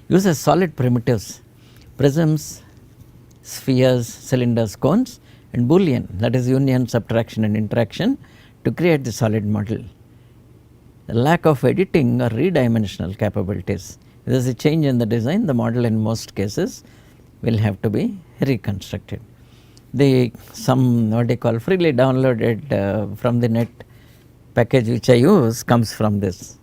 Uses solid primitives, prisms, spheres, cylinders, cones, and Boolean, that is union, subtraction and interaction, to create the solid model. The lack of editing or redimensional capabilities. If there is a change in the design, the model in most cases will have to be reconstructed. Some what they call freely downloaded from the net package which I use comes from this.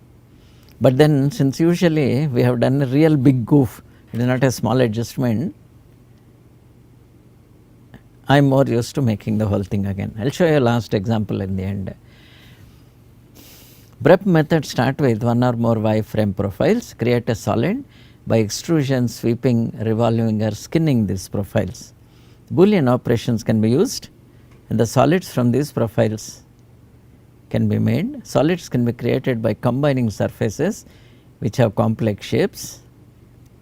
But then since usually we have done a real big goof, it is not a small adjustment, I am more used to making the whole thing again. I will show you a last example in the end. Prep method start with one or more wireframe profiles, create a solid by extrusion, sweeping, revolving or skinning these profiles. Boolean operations can be used and the solids from these profiles can be made. Solids can be created by combining surfaces which have complex shapes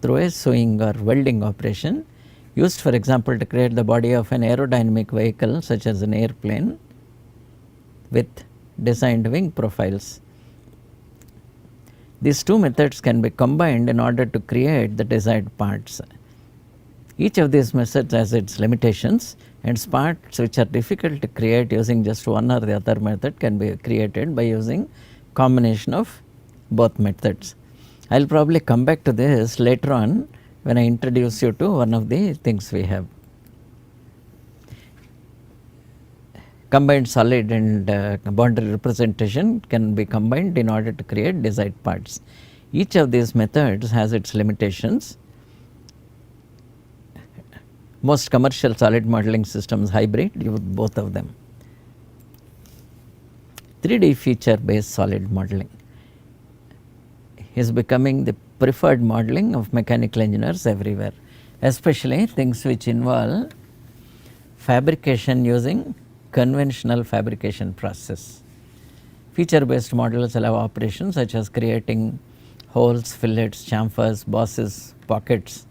through a sewing or welding operation, used for example to create the body of an aerodynamic vehicle such as an airplane with designed wing profiles. These two methods can be combined in order to create the desired parts. Each of these methods has its limitations, and parts which are difficult to create using just one or the other method can be created by using combination of both methods. I will probably come back to this later on when I introduce you to one of the things we have. Combined solid and boundary representation can be combined in order to create desired parts. Each of these methods has its limitations. Most commercial solid modeling systems hybrid use both of them. 3D feature based solid modeling is becoming the preferred modeling of mechanical engineers everywhere, especially things which involve fabrication using conventional fabrication process. Feature based models allow operations such as creating holes, fillets, chamfers, bosses, pockets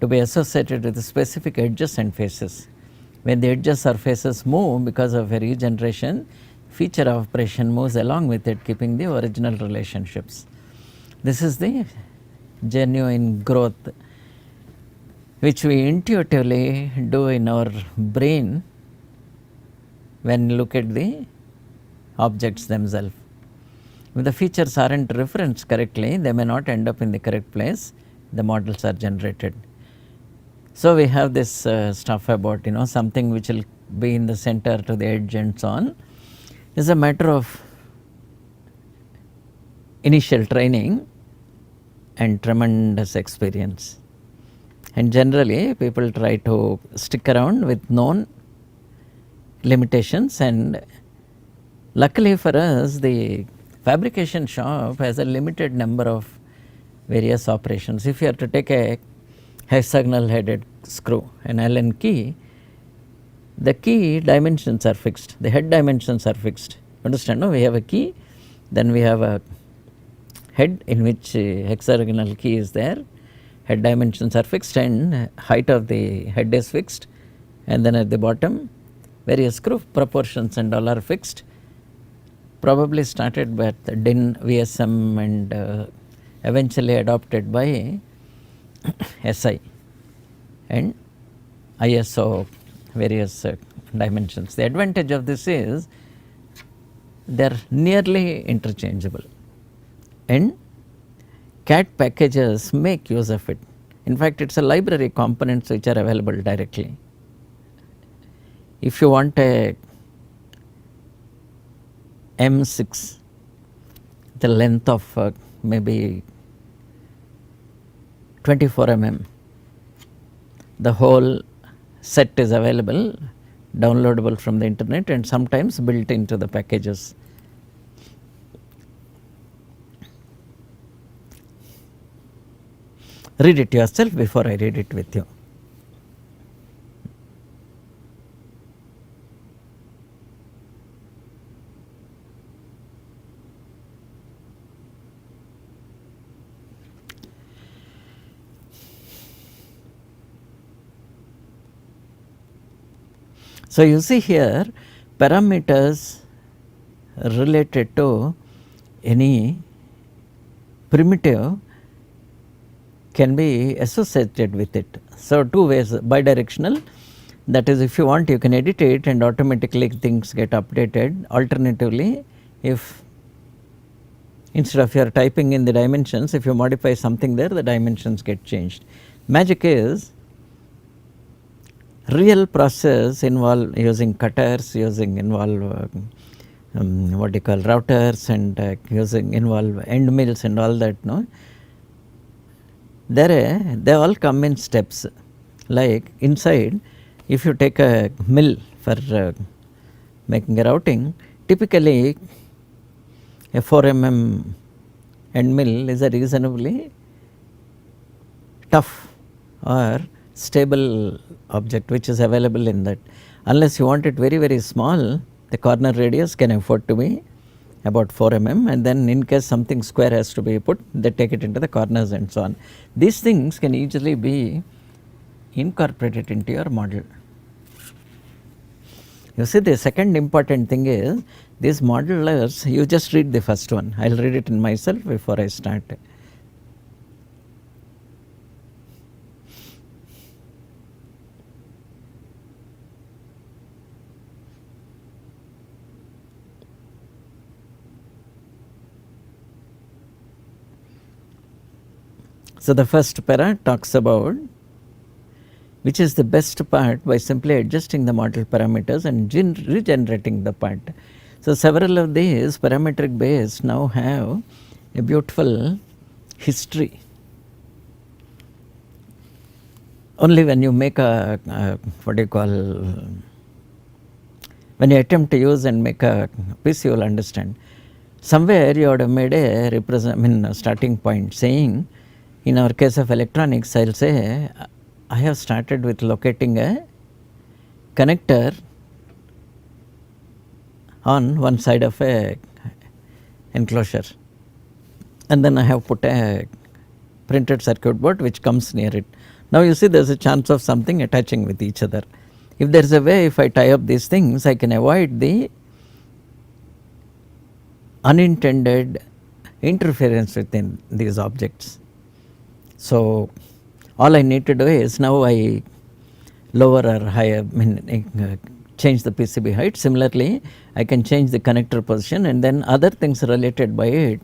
to be associated with specific edges and faces. When the edges or faces move because of a regeneration, feature of operation moves along with it, keeping the original relationships. This is the genuine growth which we intuitively do in our brain when you look at the objects themselves. If the features are not referenced correctly, they may not end up in the correct place, the models are generated. So we have this stuff about something which will be in the center to the edge and so on. It's a matter of initial training and tremendous experience. And generally people try to stick around with known limitations, and luckily for us the fabrication shop has a limited number of various operations. If you are to take a hexagonal headed screw, an Allen key, the key dimensions are fixed, the head dimensions are fixed. Understand? No? We have a key, then we have a head in which hexagonal key is there, head dimensions are fixed and height of the head is fixed, and then at the bottom various screw proportions and all are fixed. Probably started with DIN, VSM and eventually adopted by SI and ISO various dimensions. The advantage of this is they are nearly interchangeable, and CAD packages make use of it. In fact, it is a library components which are available directly. If you want a M6, the length of maybe 24 mm, the whole set is available, downloadable from the internet and sometimes built into the packages. Read it yourself before I read it with you. So you see here parameters related to any primitive can be associated with it. So, two ways: bidirectional, that is, if you want you can edit it and automatically things get updated. Alternatively, if instead of you are typing in the dimensions, if you modify something there, the dimensions get changed. Magic is real process involve using cutters, involve what you call routers, and involve end mills and all that. No, they all come in steps. Like inside, if you take a mill for making a routing, typically a 4 end mill is a reasonably tough or stable object which is available in that. Unless you want it very, very small, the corner radius can afford to be about 4 and then in case something square has to be put, they take it into the corners and so on. These things can easily be incorporated into your model. You see, the second important thing is these modelers, you just read the first one. I will read it in myself before I start. So, the first para talks about which is the best part by simply adjusting the model parameters and regenerating the part. So, several of these parametric based now have a beautiful history. Only when you make a what do you call, when you attempt to use and make a piece, you will understand. Somewhere you would have made a starting point saying, in our case of electronics, I will say I have started with locating a connector on one side of a enclosure, and then I have put a printed circuit board which comes near it. Now you see there is a chance of something attaching with each other. If there is a way, if I tie up these things, I can avoid the unintended interference within these objects. So, all I need to do is now I lower or higher, change the PCB height. Similarly, I can change the connector position, and then other things related by it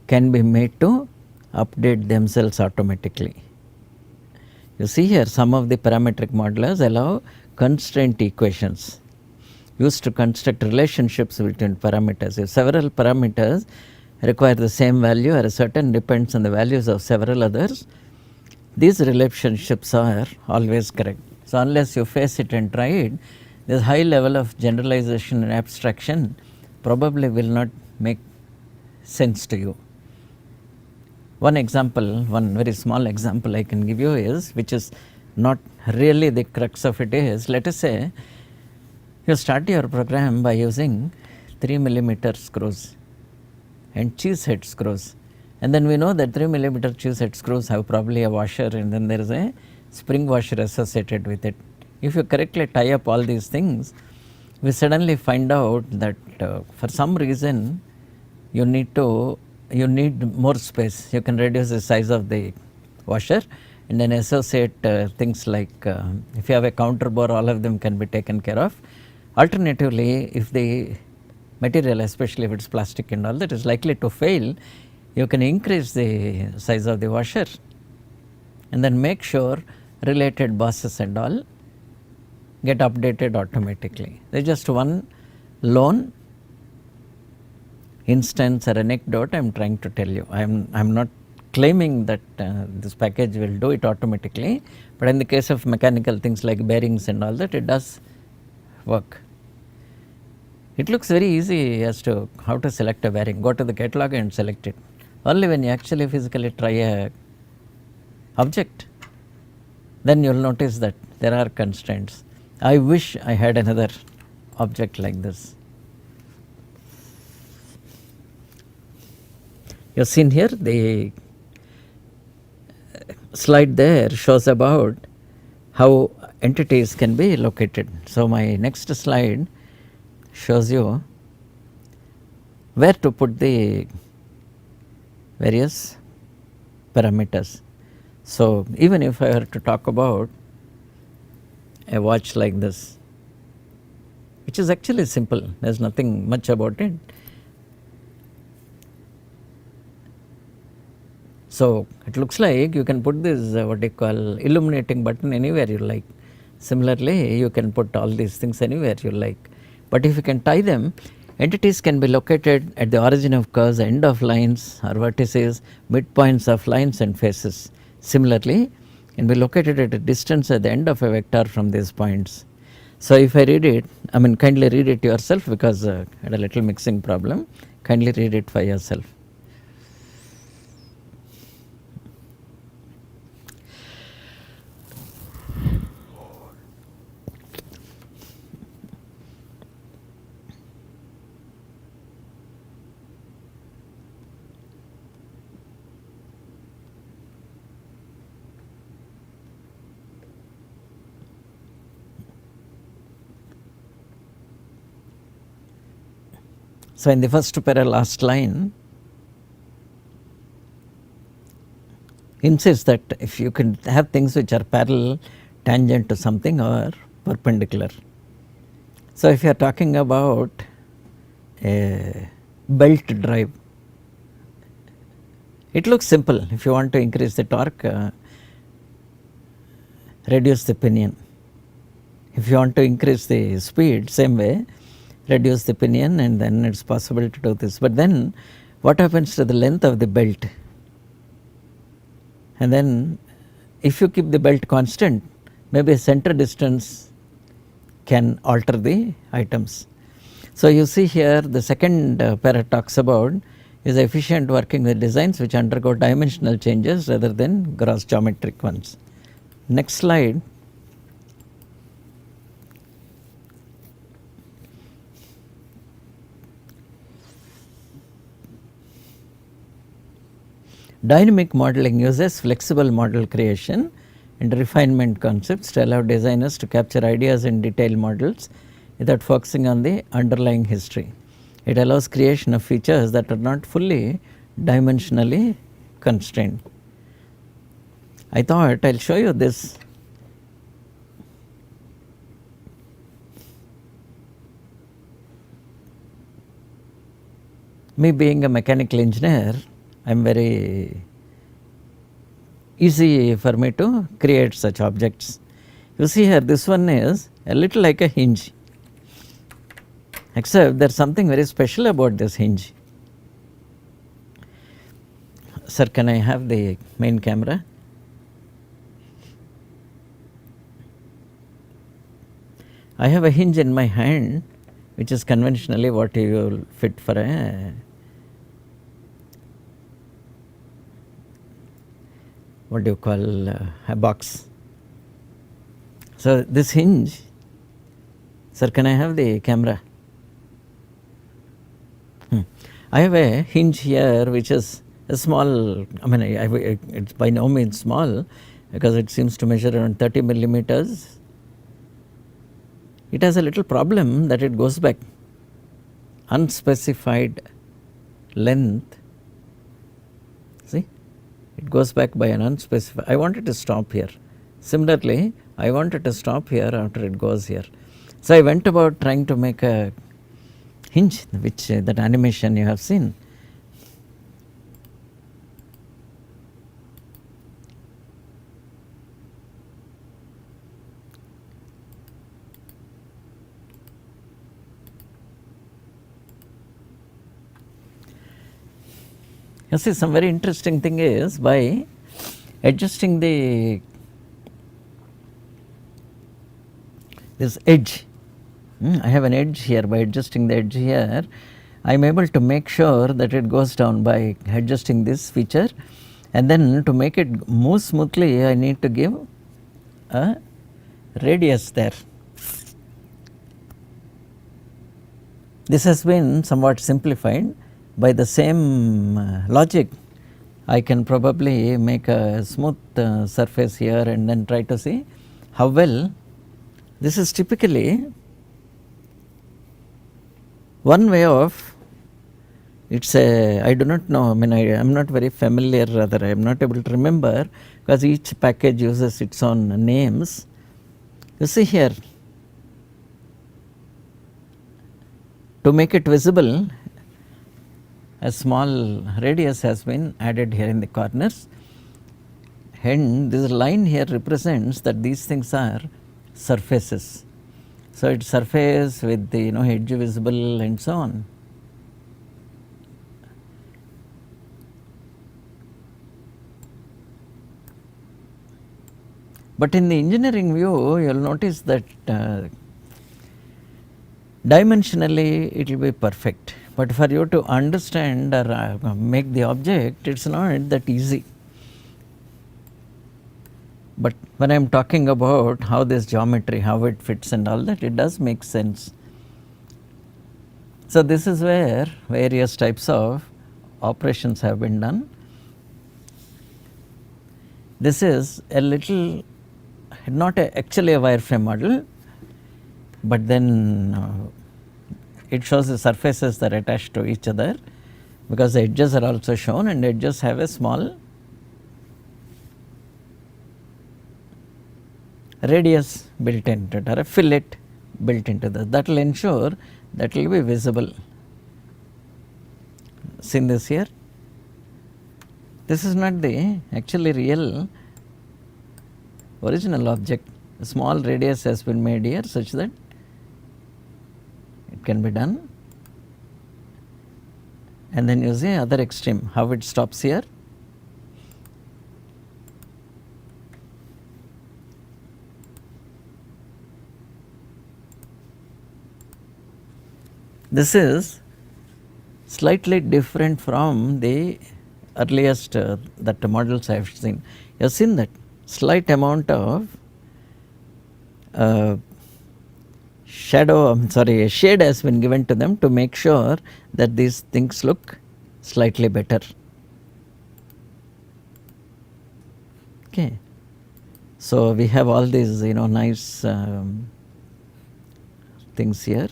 can be made to update themselves automatically. You see here, some of the parametric modelers allow constraint equations used to construct relationships between parameters. If several parameters require the same value or a certain depends on the values of several others, these relationships are always correct. So, unless you face it and try it, this high level of generalization and abstraction probably will not make sense to you. One example, one very small example I can give you is, which is not really the crux of it, is, let us say you start your program by using 3mm screws and cheese head screws. And then we know that 3mm cheese head screws have probably a washer, and then there is a spring washer associated with it. If you correctly tie up all these things, we suddenly find out that for some reason you need more space. You can reduce the size of the washer and then associate things like if you have a counter bore, all of them can be taken care of. Alternatively, if the material, especially if it is plastic and all that, is likely to fail, you can increase the size of the washer and then make sure related buses and all get updated automatically. There is just one lone instance or anecdote I am trying to tell you. I am not claiming that this package will do it automatically, but in the case of mechanical things like bearings and all that, it does work. It looks very easy as to how to select a bearing. Go to the catalog and select it. Only when you actually physically try a object, then you will notice that there are constraints. I wish I had another object like this. You have seen here the slide there shows about how entities can be located. So, my next slide shows you where to put the various parameters. So even if I were to talk about a watch like this, which is actually simple, there is nothing much about it. So it looks like you can put this what you call illuminating button anywhere you like. Similarly, you can put all these things anywhere you like. But if you can tie them, entities can be located at the origin of curves, end of lines or vertices, midpoints of lines and faces. Similarly, can be located at a distance at the end of a vector from these points. So if I read it, I mean kindly read it yourself because I had a little mixing problem. Kindly read it for yourself. So in the first para last line insists that if you can have things which are parallel, tangent to something or perpendicular. So if you are talking about a belt drive, it looks simple. If you want to increase the torque, reduce the pinion. If you want to increase the speed, same way, reduce the pinion, and then it's possible to do this. But then what happens to the length of the belt? And then if you keep the belt constant, maybe center distance can alter the items. So you see here the second para talks about is efficient working with designs which undergo dimensional changes rather than gross geometric ones. Next slide. Dynamic modeling uses flexible model creation and refinement concepts to allow designers to capture ideas in detailed models without focusing on the underlying history. It allows creation of features that are not fully dimensionally constrained. I thought I'll show you this. Me being a mechanical engineer, I'm very easy for me to create such objects. You see here, this one is a little like a hinge, except there's something very special about this hinge. Sir, can I have the main camera? I have a hinge in my hand, which is conventionally what you will fit for a what do you call a box. So this hinge, sir, can I have the camera? I have a hinge here which is a small, I mean it's by no means small because it seems to measure around 30 millimeters. It has a little problem that it goes back unspecified length. See, it goes back by an unspecified. I wanted to stop here. Similarly, I wanted to stop here after it goes here. So I went about trying to make a hinge, which that animation you have seen. You see, some very interesting thing is by adjusting this edge. I have an edge here. By adjusting the edge here, I am able to make sure that it goes down by adjusting this feature, and then to make it move smoothly, I need to give a radius there. This has been somewhat simplified. By the same logic, I can probably make a smooth surface here and then try to see how well. This is typically one way of, it's a, I do not know, I mean I am not very familiar, rather I am not able to remember because each package uses its own names. You see here, to make it visible, a small radius has been added here in the corners, and this line here represents that these things are surfaces. So, it's surface with the edge visible and so on. But in the engineering view, you will notice that dimensionally it will be perfect, but for you to understand or make the object, it is not that easy. But when I am talking about how this geometry, how it fits and all that, it does make sense. So, this is where various types of operations have been done. This is a little, not actually a wireframe model, but then it shows the surfaces that are attached to each other, because the edges are also shown, and edges have a small radius built into it or a fillet built into that will ensure that will be visible. See this here, this is not the actually real original object. A small radius has been made here such that it can be done, and then you see other extreme how it stops here. This is slightly different from the earliest that the models I have seen. You have seen that slight amount of shade has been given to them to make sure that these things look slightly better. Okay. So, we have all these nice things here.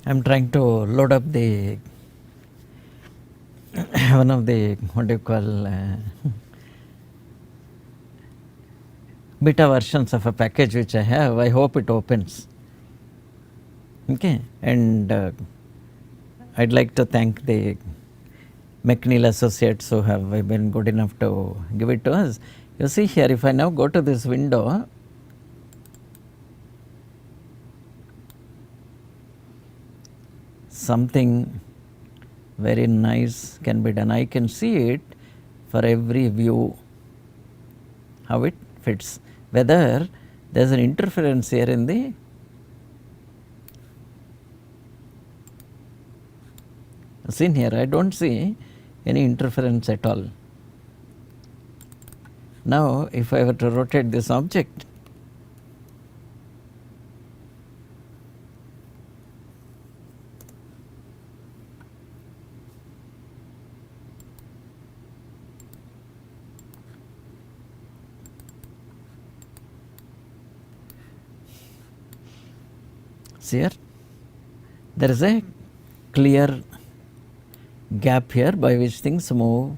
I am trying to load up the one of the what do you call beta versions of a package which I have. I hope it opens. Okay, and I'd like to thank the McNeil Associates who have been good enough to give it to us. You see here, if I now go to this window, something very nice can be done. I can see it for every view, how it fits, whether there is an interference here in the scene here. I do not see any interference at all. Now, if I were to rotate this object, see here, there is a clear gap here by which things move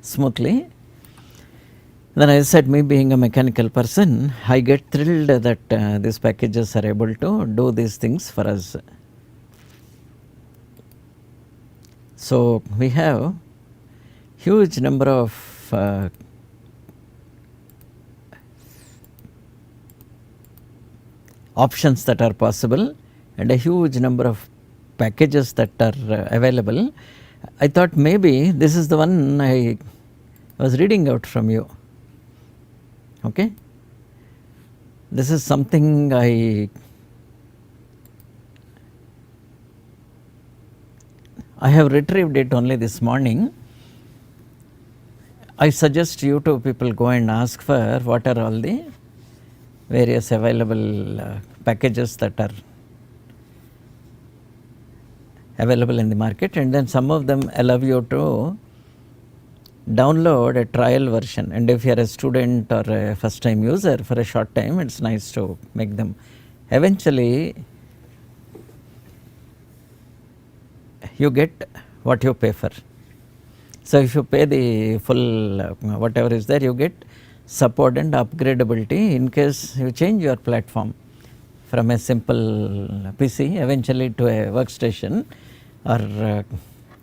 smoothly. Then I said, me being a mechanical person, I get thrilled that these packages are able to do these things for us. So, we have huge number of options that are possible and a huge number of packages that are available. I thought maybe this is the one I was reading out from you. Okay, this is something I have retrieved it only this morning. I suggest you two people go and ask for what are all the various available packages that are available in the market, and then some of them allow you to download a trial version, and if you are a student or a first time user for a short time, it is nice to make them eventually you get what you pay for. So if you pay the full whatever is there, you get support and upgradability in case you change your platform from a simple PC eventually to a workstation, or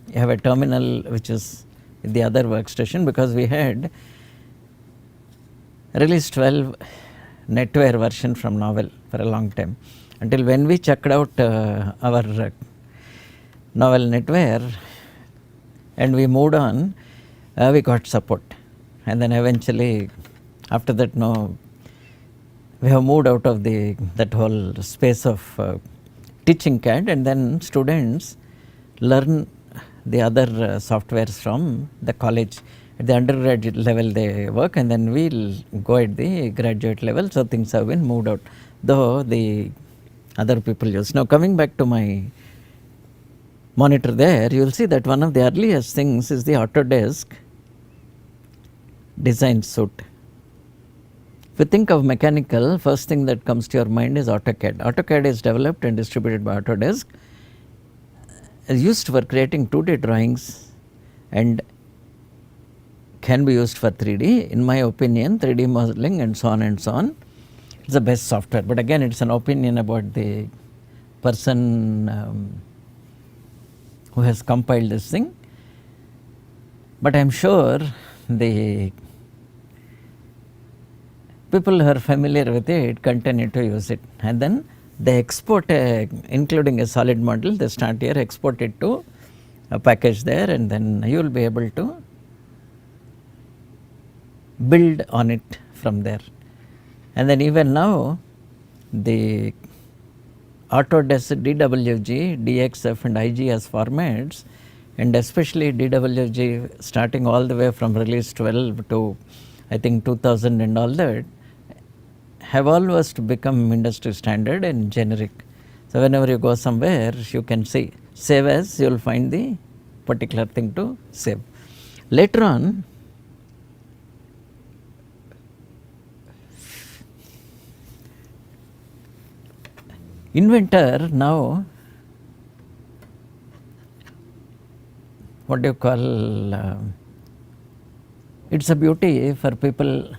you have a terminal which is the other workstation, because we had release 12 netware version from Novel for a long time, until when we checked out our Novel netware and we moved on, we got support, and then eventually after that we have moved out of that whole space of teaching CAD, and then students learn the other softwares from the college. At the undergraduate level they work, and then we'll go at the graduate level. So things have been moved out, though the other people use. Now coming back to my monitor there, you will see that one of the earliest things is the Autodesk design suite. If you think of mechanical, first thing that comes to your mind is AutoCAD. AutoCAD is developed and distributed by Autodesk, is used for creating 2D drawings and can be used for 3D. In my opinion, 3D modeling and so on and so on, it's the best software. But again, it's an opinion about the person who has compiled this thing. But I am sure the people who are familiar with it continue to use it, and then they export including a solid model. They start here, export it to a package there, and then you will be able to build on it from there. And then even now the Autodesk DWG, DXF and IGS formats, and especially DWG starting all the way from release 12 to I think 2000 and all that, have almost become industry standard and generic. So whenever you go somewhere, you can see save as, you will find the particular thing to save. Later on, Inventor now, what do you call, it's a beauty for people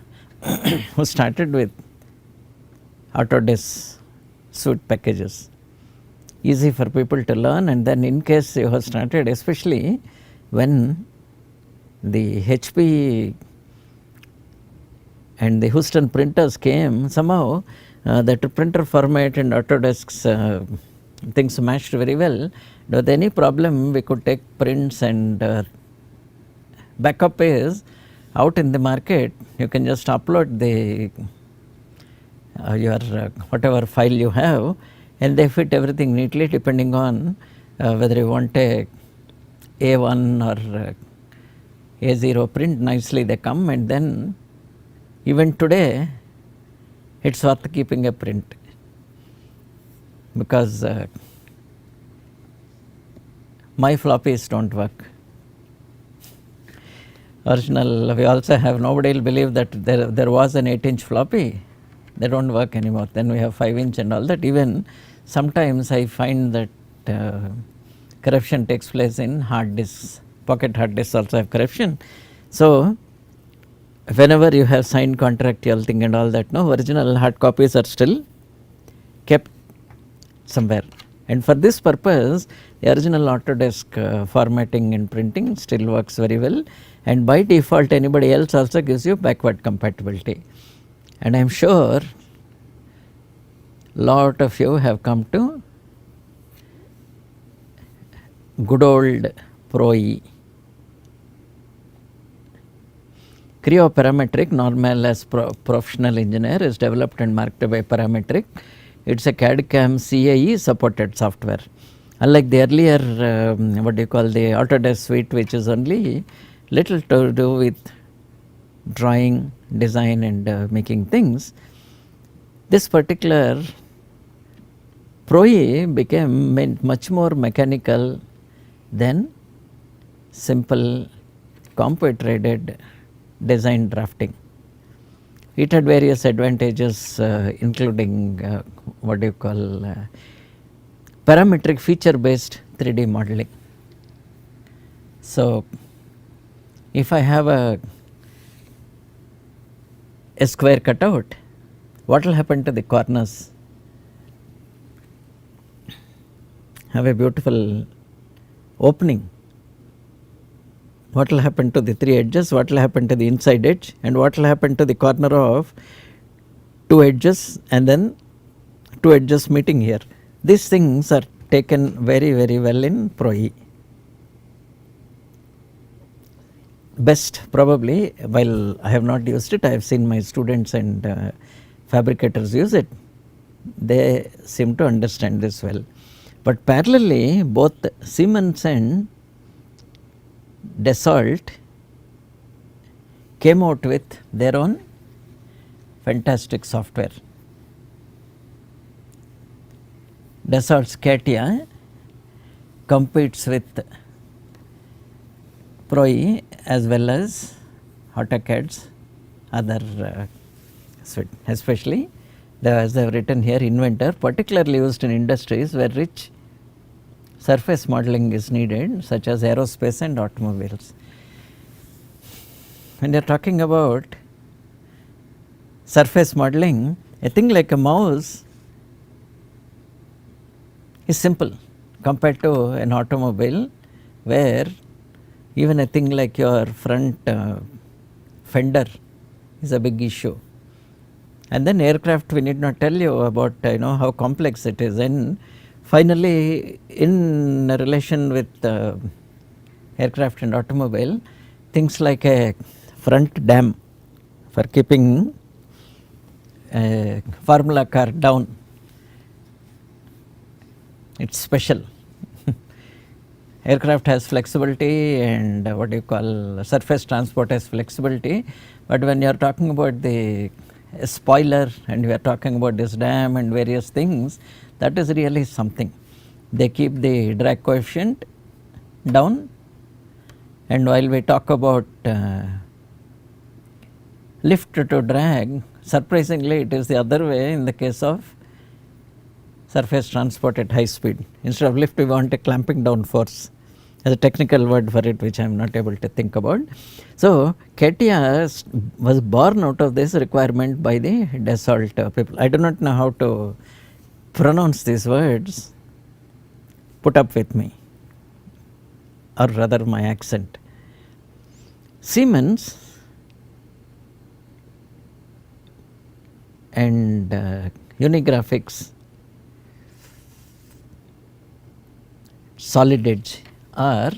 who started with Autodesk suite packages. Easy for people to learn, and then in case you have started, especially when the HP and the Houston printers came, somehow that printer format and Autodesk's things matched very well. With any problem, we could take prints, and backup is out in the market. You can just upload the your whatever file you have, and they fit everything neatly depending on whether you want a A1 or A0 print. Nicely they come, and then even today it's worth keeping a print, because my floppies don't work. Original, we also have, nobody will believe that there was an 8-inch floppy. They don't work anymore. Then we have 5-inch and all that. Even sometimes I find that corruption takes place in hard disks. Pocket hard disks also have corruption. So whenever you have signed contractual thing and all that, no, original hard copies are still kept somewhere. And for this purpose, the original Autodesk formatting and printing still works very well. And by default, anybody else also gives you backward compatibility. And I am sure lot of you have come to good old Pro-E. Creo Parametric, normal as professional engineer, is developed and marketed by Parametric. It's a CAD CAM CAE supported software. Unlike the earlier, what do you call, the Autodesk suite, which is only little to do with drawing, design and making things, this particular Pro-E became much more mechanical than simple computer aided design drafting. It had various advantages, including what do you call parametric feature based 3D modeling. So, if I have a square cutout, what will happen to the corners? Have a beautiful opening. What will happen to the 3 edges? What will happen to the inside edge? And what will happen to the corner of 2 edges and then 2 edges meeting here? These things are taken very, very well in Pro E. Best probably, while I have not used it, I have seen my students and fabricators use it. They seem to understand this well. But parallelly, both Siemens and Dassault came out with their own fantastic software. Dassault's CATIA competes with Pro E as well as AutoCAD's other suite, especially as they have written here, Inventor, particularly used in industries where rich surface modeling is needed, such as aerospace and automobiles. When you are talking about surface modeling, a thing like a mouse is simple compared to an automobile, where even a thing like your front fender is a big issue. And then aircraft, we need not tell you about how complex it is. And finally, in relation with aircraft and automobile, things like a front dam for keeping a Formula car down, it's special. Aircraft has flexibility and what do you call surface transport has flexibility, but when you are talking about the spoiler and we are talking about this dam and various things, that is really something. They keep the drag coefficient down, and while we talk about lift to drag, surprisingly it is the other way in the case of surface transport at high speed. Instead of lift, we want a clamping down force. As a technical word for it, which I am not able to think about. So, CATIA was born out of this requirement by the Dassault people. I do not know how to pronounce these words. Put up with me, or rather my accent. Siemens and Unigraphics solid edge are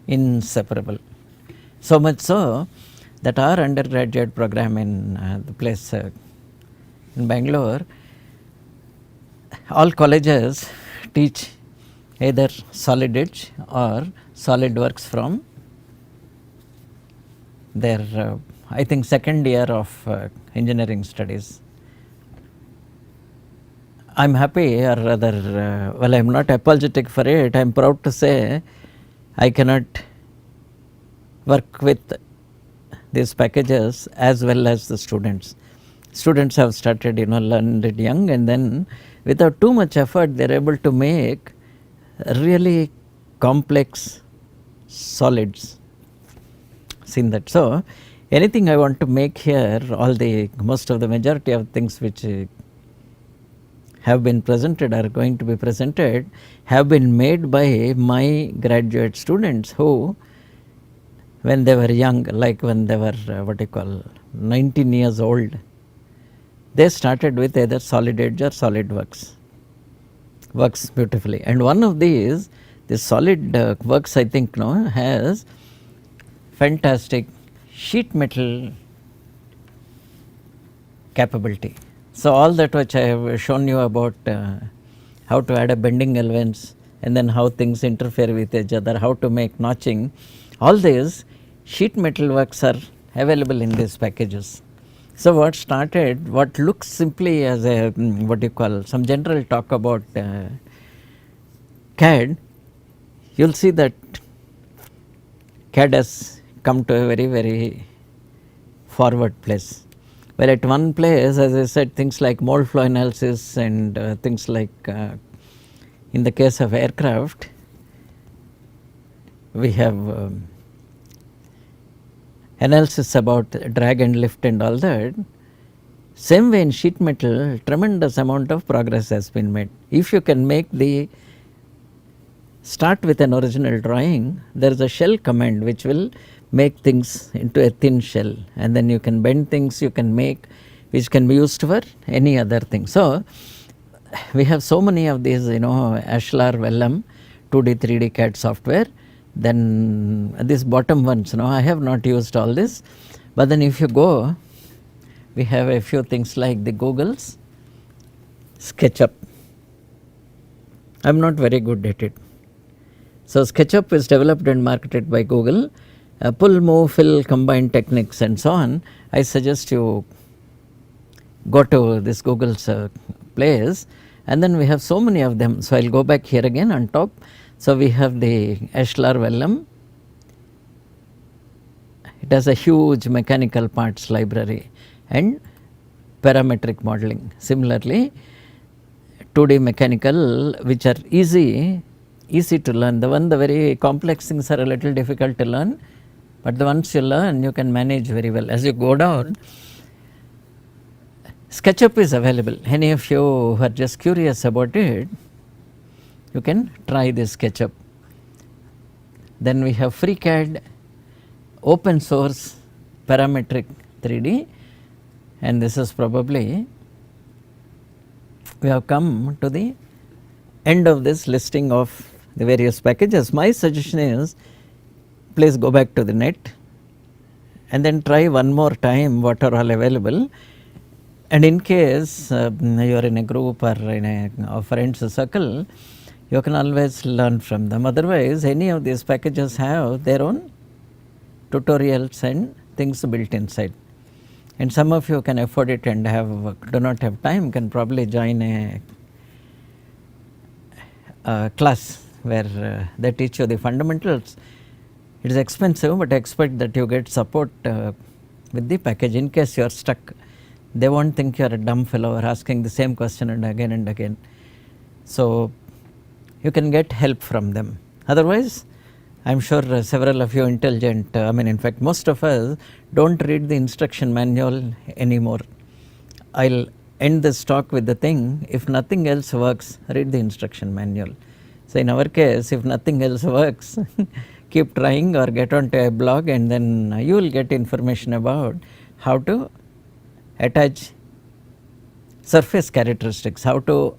inseparable. So much so that our undergraduate program in the place in Bangalore, all colleges teach either solid edge or SolidWorks from their I think second year of engineering studies. I am happy, or rather, well, I am not apologetic for it. I am proud to say I cannot work with these packages as well as the students. Students have started, learned it young, and then without too much effort, they are able to make really complex solids. Seen that? So, anything I want to make here, most of the majority of things which have been presented, are going to be presented, have been made by my graduate students who, when they were young, like when they were 19 years old, they started with either Solid Edge or SolidWorks. Works beautifully. And one of these, the SolidWorks, I think now has fantastic sheet metal capability. So, all that which I have shown you about how to add a bending allowance and then how things interfere with each other, how to make notching, all these sheet metal works are available in these packages. So, what looks simply as a some general talk about CAD, you will see that CAD has come to a very, very forward place. Well, at one place, as I said, things like mold flow analysis and things like in the case of aircraft, we have analysis about drag and lift and all that. Same way in sheet metal, tremendous amount of progress has been made. If you can make the start with an original drawing, there is a shell command which will make things into a thin shell, and then you can bend things, you can make, which can be used for any other thing. So we have so many of these, Ashlar, Vellum, 2D, 3D CAD software. Then these bottom ones, I have not used all this, but then if you go, we have a few things like the Google's SketchUp. I am not very good at it. So SketchUp is developed and marketed by Google. Pull, move, fill, combine techniques and so on. I suggest you go to this Google's place, and then we have so many of them. So I will go back here again on top. So we have the Ashlar Vellum. It has a huge mechanical parts library and parametric modeling. Similarly, 2D mechanical, which are easy to learn. The very complex things are a little difficult to learn, but the ones you learn, you can manage very well. As you go down, SketchUp is available. Any of you who are just curious about it, you can try this SketchUp. Then we have FreeCAD, open source, parametric 3D, and this is probably, we have come to the end of this listing of the various packages. My suggestion is, please go back to the net and then try one more time what are all available. And in case you are in a group or in a friends circle, you can always learn from them. Otherwise, any of these packages have their own tutorials and things built inside. And some of you can afford it and do not have time, can probably join a class where they teach you the fundamentals. It is expensive, but expect that you get support with the package. In case you are stuck, they won't think you are a dumb fellow or asking the same question and again and again. So you can get help from them. Otherwise, I am sure several of you intelligent, in fact most of us don't read the instruction manual anymore. I will end this talk with the thing, if nothing else works, read the instruction manual. So in our case, if nothing else works, keep trying or get onto a blog, and then you will get information about how to attach surface characteristics, how to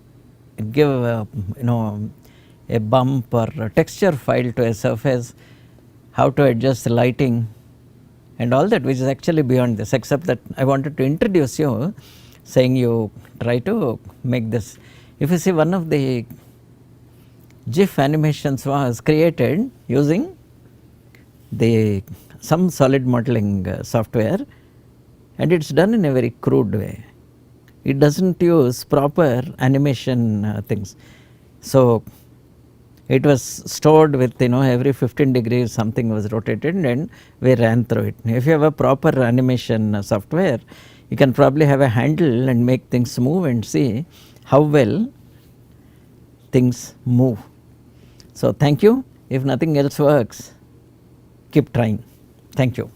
give a bump or a texture file to a surface, how to adjust the lighting and all that, which is actually beyond this, except that I wanted to introduce you, saying you try to make this. If you see, one of the GIF animations was created using some solid modeling software, and it is done in a very crude way. It does not use proper animation things. So it was stored with every 15 degrees something was rotated and we ran through it. If you have a proper animation software, you can probably have a handle and make things move and see how well things move. So thank you. If nothing else works, keep trying. Thank you.